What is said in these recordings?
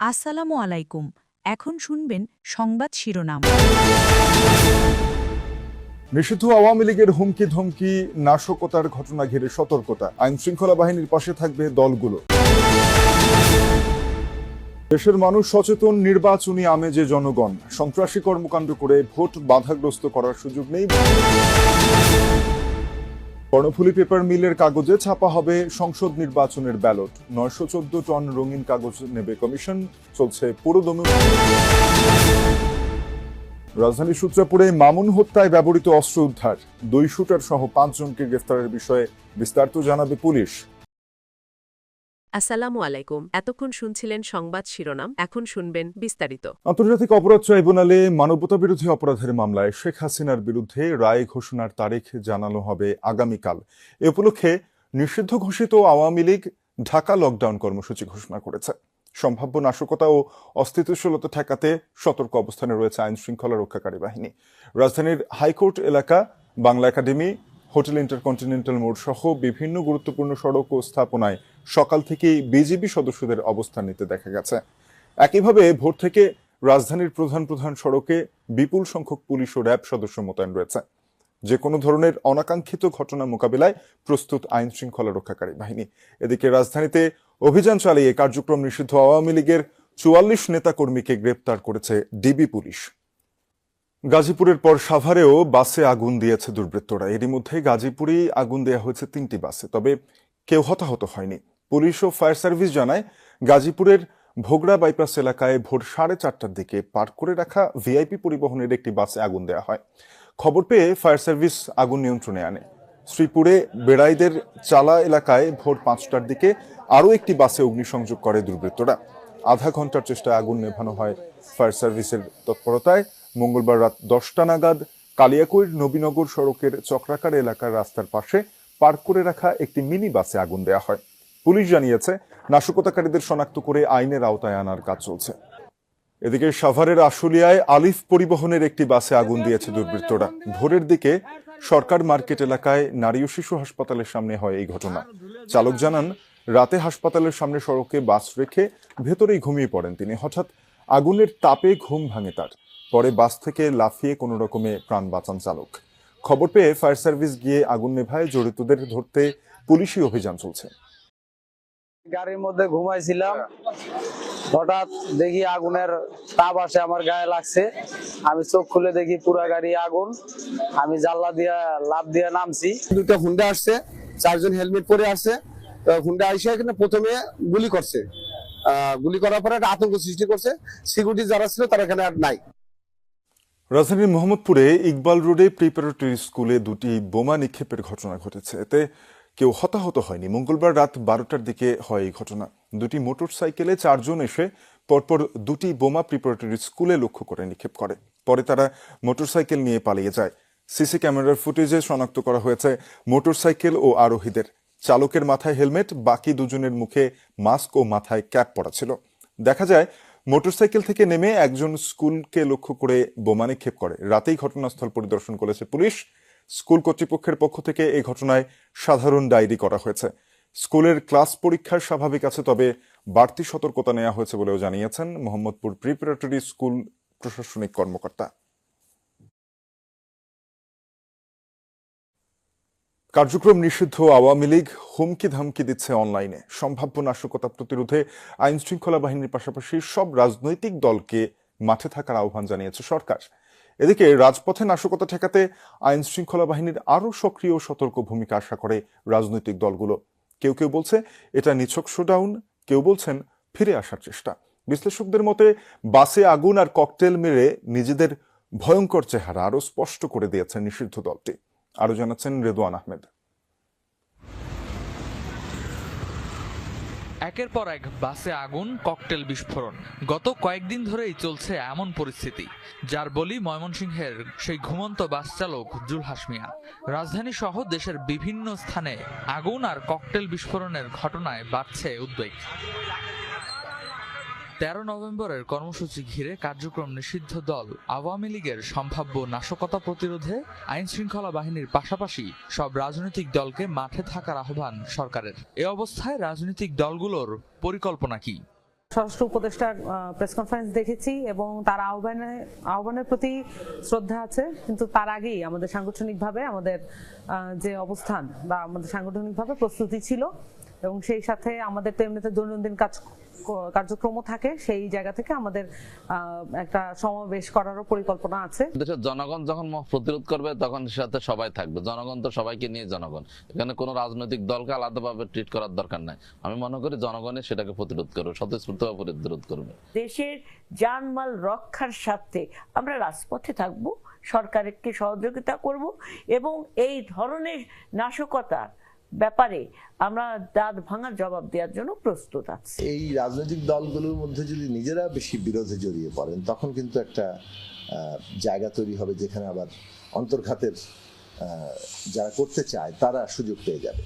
আসসালামু আলাইকুম। এখন শুনবেন সংবাদ শিরোনাম। নিষিদ্ধ আওয়ামী লীগের হুমকি ধমকি নাশকতার ঘটনা ঘিরে সতর্কতা, আইন শৃঙ্খলা বাহিনীর পাশে থাকবে দলগুলো। দেশের মানুষ সচেতন, নির্বাচনী আমেজে জনগণ, সন্ত্রাসী কর্মকাণ্ড করে ভোট বাধাগ্রস্ত করার সুযোগ নেই। কর্ণফুলী পেপার মিলের কাগজে ছাপা হবে সংসদ নির্বাচনের ব্যালট, 914 টন রঙিন কাগজ নেবে কমিশন, চলছে পুরোদমে। রাজধানীর সূত্রাপুরে মামুন হত্যায় ব্যবহৃত অস্ত্র উদ্ধার, 2 শুটার সহ 5 জনকে গ্রেফতারের বিষয়ে বিস্তারিত জানাবে পুলিশ। আসসালামু আলাইকুম। এতক্ষণ শুনছিলেন সংবাদ শিরোনাম, এখন শুনবেন বিস্তারিত। আন্তর্জাতিক অপরাধ ট্রাইব্যুনালে মানবতাবিরোধী অপরাধের মামলায় শেখ হাসিনার বিরুদ্ধে রায় ঘোষণার তারিখ জানানো হবে আগামীকাল। এ উপলক্ষে নিষিদ্ধ ঘোষিত আওয়ামী লীগ ঢাকা লকডাউন কর্মসূচি ঘোষণা করেছে। সম্ভাব্য নাশকতা ও অস্থিতিশীলতা ঠেকাতে সতর্ক অবস্থানে রয়েছে আইন শৃঙ্খলা রক্ষাকারী বাহিনী। রাজধানীর হাইকোর্ট এলাকা, বাংলা একাডেমি, হোটেল ইন্টারকন্টিনেন্টাল মোড় সহ বিভিন্ন গুরুত্বপূর্ণ সড়ক ও স্থাপনায় সকাল থেকেই বিজিবি সদস্যদের অবস্থান নিতে দেখা গেছে। একইভাবে ভোর থেকে রাজধানীর প্রধান প্রধান সড়কে বিপুল সংখ্যক পুলিশ ও র্যাব সদস্য মোতায়েন রয়েছে। যে কোনো ধরনের অনাকাঙ্ক্ষিত ঘটনা মোকাবিলায় প্রস্তুত আইন শৃঙ্খলা রক্ষাকারী বাহিনী। এদিকে রাজধানীতে অভিযান চালিয়ে কার্যক্রম নিষিদ্ধ আওয়ামী লীগের 44 নেতাকর্মীকে গ্রেপ্তার করেছে ডিবি পুলিশ। গাজীপুরের পর সাভারেও বাসে আগুন দিয়েছে দুর্বৃত্তরা। এরই মধ্যে গাজীপুরেই আগুন দেওয়া হয়েছে 3টি বাসে, তবে কেউ হতাহত হয়নি। পুলিশ ও ফায়ার সার্ভিস জানায়, গাজীপুরের ভোগড়া বাইপাস এলাকায় ভোর 4:30টার দিকে পার্ক করে রাখা ভিআইপি পরিবহনের একটি বাসে আগুন দেওয়া হয়। খবর পেয়ে ফায়ার সার্ভিস আগুন নিয়ন্ত্রণে আনে। শ্রীপুরে বেড়াইদের চালা এলাকায় ভোর 5টার দিকে আরও একটি বাসে অগ্নিসংযোগ করে দুর্বৃত্তরা। আধা ঘন্টার চেষ্টায় আগুন নেভানো হয় ফায়ার সার্ভিসের তৎপরতায়। মঙ্গলবার রাত 10টা নাগাদ কালিয়াকৈর নবীনগর সড়কের চক্রাকার এলাকার রাস্তার পাশে পার্ক করে রাখা একটি মিনি বাসে আগুন দেওয়া হয়। পুলিশ জানিয়েছে, নাশকতাকারীদের শনাক্ত করে আইনের আওতায় আনার কাজ চলছে। এদিকে সাভারের আশুলিয়ায় আলিফ পরিবহনের একটি বাসে আগুন দিয়েছে দুর্বৃত্তরা। ভোরের দিকে সরকার মার্কেট এলাকায় নারী ও শিশু হাসপাতালের সামনে হয় এই ঘটনা। চালক জানান, রাতে হাসপাতালের সামনে সড়কে বাস রেখে ভেতরেই ঘুমিয়ে পড়েন তিনি। হঠাৎ আগুনের তাপে ঘুম ভাঙে তার। পরে বাস থেকে লাফিয়ে কোনো রকমে প্রাণ বাঁচান চালক। খবর পেয়ে ফায়ার সার্ভিস গিয়ে আগুন নেভায়। জড়িতদের ধরতে পুলিশি অভিযান চলছে। গাড়ির মধ্যে ঘুমাইছিলাম, হঠাৎ দেখি আগুনের তাপ আসে আমার গায়ে লাগছে। আমি চোখ খুলে দেখি পুরা গাড়ি আগুন। আমি জানলা দিয়া লাফ দিয়ে নামছি। দুটো হুন্ডা আসছে, 4 জন হেলমেট পরে আসছে। হুন্ডা আইসা এখানে প্রথমে গুলি করছে। গুলি করার পরে একটা আতঙ্ক সৃষ্টি করছে। সিকিউরিটি যারা ছিল তারা এখানে আর নাই। রাজধানীর মোহাম্মদপুরে ইকবাল রোডে প্রিপারেটরি স্কুলে 2টি বোমা নিক্ষেপের ঘটনা ঘটেছে। এতে কেউ হতাহত হয়নি। মঙ্গলবার রাত 12টার দিকে হয় এই ঘটনা। 2টি মোটরসাইকেলে 4 জন এসে পরপর 2টি বোমা প্রিপারেটরি স্কুলে লক্ষ্য করে নিক্ষেপ করে। পরে তারা মোটরসাইকেল নিয়ে পালিয়ে যায়। সিসি ক্যামেরার ফুটেজে শনাক্ত করা হয়েছে মোটরসাইকেল ও আরোহীদের। চালকের মাথায় হেলমেট, বাকি 2 জনের মুখে মাস্ক ও মাথায় ক্যাপ পরা ছিল। দেখা যায়, মোটরসাইকেল থেকে নেমে একজন স্কুলকে লক্ষ্য করে বোমা নিক্ষেপ করে। রাতেই ঘটনাস্থল পরিদর্শন করেছে পুলিশ। স্কুল কর্তৃপক্ষের পক্ষ থেকে এই ঘটনায় সাধারণ ডায়েরি করা হয়েছে। স্কুলের ক্লাস পরীক্ষার স্বাভাবিক আছে, তবে বাড়তি সতর্কতা নেওয়া হয়েছে বলেও জানিয়েছেন মোহাম্মদপুর প্রিপারেটরি স্কুল প্রশাসনিক কর্মকর্তা। কার্যক্রম নিষিদ্ধ আওয়ামী লীগ হুমকি ধামকি দিচ্ছে অনলাইনে। সম্ভাব্য নাশকতা প্রতিরোধে আইন শৃঙ্খলা বাহিনীর পাশাপাশি সব রাজনৈতিক দলকে মাঠে থাকার আহ্বান জানিয়েছে সরকার। এদিকে রাজপথে নাশকতা ঠেকাতে আইন শৃঙ্খলা বাহিনীর আরও সক্রিয় ও সতর্ক ভূমিকা আশা করে রাজনৈতিক দলগুলো। কেউ কেউ বলছে এটা নিছক শোডাউন, কেউ বলছেন ফিরে আসার চেষ্টা। বিশ্লেষকদের মতে, বাসে আগুন আর ককটেল মেরে নিজেদের ভয়ঙ্কর চেহারা আরও স্পষ্ট করে দিয়েছে নিষিদ্ধ দলটি। আরো জানাচ্ছেন রেদওয়ান আহমেদ। একের পর এক বাসে আগুন, ককটেল বিস্ফোরণ। গত কয়েকদিন ধরেই চলছে এমন পরিস্থিতি, যার বলি ময়মনসিংহের সেই ঘুমন্ত বাস চালক জুলহাস মিয়া। রাজধানী সহ দেশের বিভিন্ন স্থানে আগুন আর ককটেল বিস্ফোরণের ঘটনায় বাড়ছে উদ্বেগ। 13 নভেম্বরের কর্মসূচি ঘিরে কার্যক্রম নিষিদ্ধ দল আওয়ামী লীগের সম্ভাব্য নাশকতা প্রতিরোধে আইন শৃঙ্খলা বাহিনীর পাশাপাশি সব রাজনৈতিক দলকে মাঠে থাকার আহ্বান সরকারের। এ অবস্থায় রাজনৈতিক দলগুলোর পরিকল্পনা কি? স্বরাষ্ট্র উপদেষ্টার প্রেস কনফারেন্স দেখেছি এবং তার আহ্বানের প্রতি শ্রদ্ধা আছে, কিন্তু তার আগেই আমাদের সাংগঠনিকভাবে আমাদের যে অবস্থান বা আমাদের সাংগঠনিকভাবে প্রস্তুতি ছিল এবং সেই সাথে আমাদের তো এমনিতে দৈনন্দিন কার্যক্রম থাকে, সেই জায়গা থেকে আমাদের একটা সমাবেশ করারও পরিকল্পনা আছে। দেশের জনগণ যখন প্রতিরোধ করবে তখন সাথে সবাই থাকবে, জনগণ তো সবাইকে নিয়ে জনগণ, এখানে কোনো রাজনৈতিক দলকে আলাদাভাবে ট্রিট করার দরকার নাই। আমি মনে করি জনগণই সেটাকে প্রতিরোধ করবে, স্বতঃস্ফূর্তভাবে প্রতিরোধ করবে। দেশের জানমাল রক্ষার স্বার্থে আমরা রাজপথে থাকব, সরকারকে সহযোগিতা করব এবং এই ধরনের নাশকতার ব্যাপারে আমরা দাঁত ভাঙার জবাব দেওয়ার জন্য প্রস্তুত আছি। এই রাজনৈতিক দলগুলোর মধ্যে যদি নিজেরা বেশি বিরোধে জড়িয়ে পড়েন তখন কিন্তু একটা জায়গা তৈরি হবে যেখানে আবার অন্তর্ঘাতের যারা করতে চায় তারা সুযোগ পেয়ে যাবে।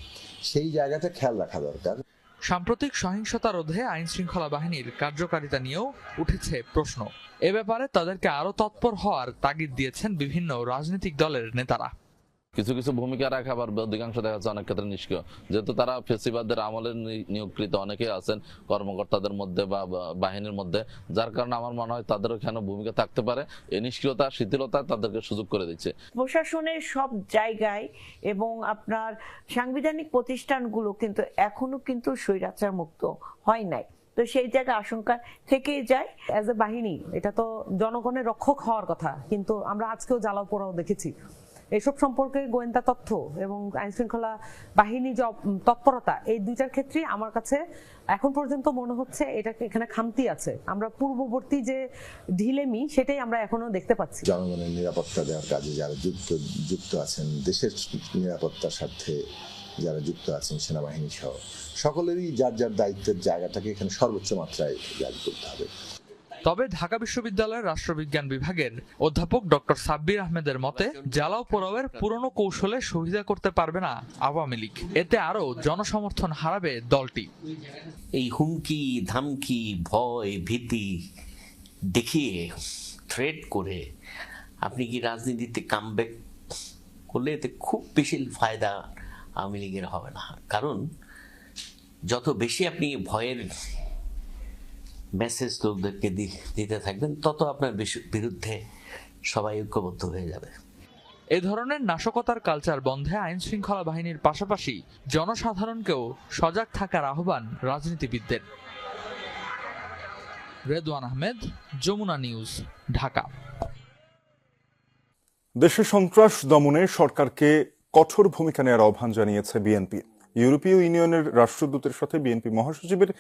সেই জায়গাটা খেয়াল রাখা দরকার। সাম্প্রতিক সহিংসতা রোধে আইন শৃঙ্খলা বাহিনীর কার্যকারিতা নিয়েও উঠেছে প্রশ্ন। এ ব্যাপারে তাদেরকে আরো তৎপর হওয়ার তাগিদ দিয়েছেন বিভিন্ন রাজনৈতিক দলের নেতারা। কিছু কিছু ভূমিকা রাখা, আবার অধিকাংশ দেখা যাচ্ছে অনেক ক্ষেত্রে নিষ্ক্রিয়, যেহেতু তারা ফেসিবাদের আমলে নিয়োগকৃত অনেকেই আছেন কর্মকর্তাদের মধ্যে বা বাহিনীর মধ্যে, যার কারণে আমার মনে হয় তাদের এখানে ভূমিকা থাকতে পারে। এই নিষ্ক্রিয়তা, শিথিলতা তাদেরকে সুযোগ করে দিচ্ছে। প্রশাসনের সব জায়গায় এবং আপনার সাংবিধানিক প্রতিষ্ঠানগুলো কিন্তু এখনো কিন্তু স্বৈরাচার মুক্ত হয় নাই, তো সেই জায়গায় আশঙ্কা থেকেই যায়। অ্যাজ এ বাহিনী এটা তো জনগণের রক্ষক হওয়ার কথা, কিন্তু আমরা আজকেও জ্বালাও পোড়াও দেখেছি। এসব সম্পর্কে গোয়েন্দা তথ্য এবং আইন শৃঙ্খলা বাহিনী যে তৎপরতা, এই দুইটার ক্ষেত্রে আমার কাছে এখন পর্যন্ত মনে হচ্ছে এখানে খামতি আছে। আমরা পূর্ববর্তী যে ঢিলেমি সেটাই আমরা এখনো দেখতে পাচ্ছি। জনগণের নিরাপত্তা দেওয়ার কাজে যারা যুক্ত আছেন, দেশের নিরাপত্তার স্বার্থে যারা যুক্ত আছেন, সেনাবাহিনী সহ সকলেরই যার যার দায়িত্বের জায়গাটাকে এখানে সর্বোচ্চ মাত্রায় জারি করতে হবে। তবে ঢাকা বিশ্ববিদ্যালয়ের রাষ্ট্রবিজ্ঞান বিভাগের অধ্যাপক ডক্টর সাব্বির আহমেদের মতে জ্বালাও পোড়াওয়ের পুরনো কৌশলে সুবিধা করতে পারবে না আওয়ামী লীগ, এতে আরো জনসমর্থন হারাবে দলটি। এই হুমকি ধামকি, ভয় ভীতি দেখিয়ে, থ্রেট করে আপনি কি রাজনীতিতে কামব্যাক করলে এতে খুব বেশি ফায়দা আওয়ামী লীগের হবে না। কারণ যত বেশি আপনি ভয়ের মেসেজ লোকদেরকে দিতে থাকবেন, তত আপনার বিরুদ্ধে সবাই ঐক্যবদ্ধ হয়ে যাবে। এ ধরনের নাশকতার কালচার বন্ধে আইন শৃঙ্খলা বাহিনীর পাশাপাশি জনসাধারণকেও সজাগ থাকার আহ্বান রাজনীতিবিদদের। রেদওয়ান আহমেদ, যমুনা নিউজ, ঢাকা। দেশে সন্ত্রাস দমনে সরকারকে কঠোর ভূমিকা নেওয়ার আহ্বান জানিয়েছে বিএনপি। ইউরোপীয় ইউনিয়নের রাষ্ট্রদূতের সাথে বিএনপি মহাসচিবের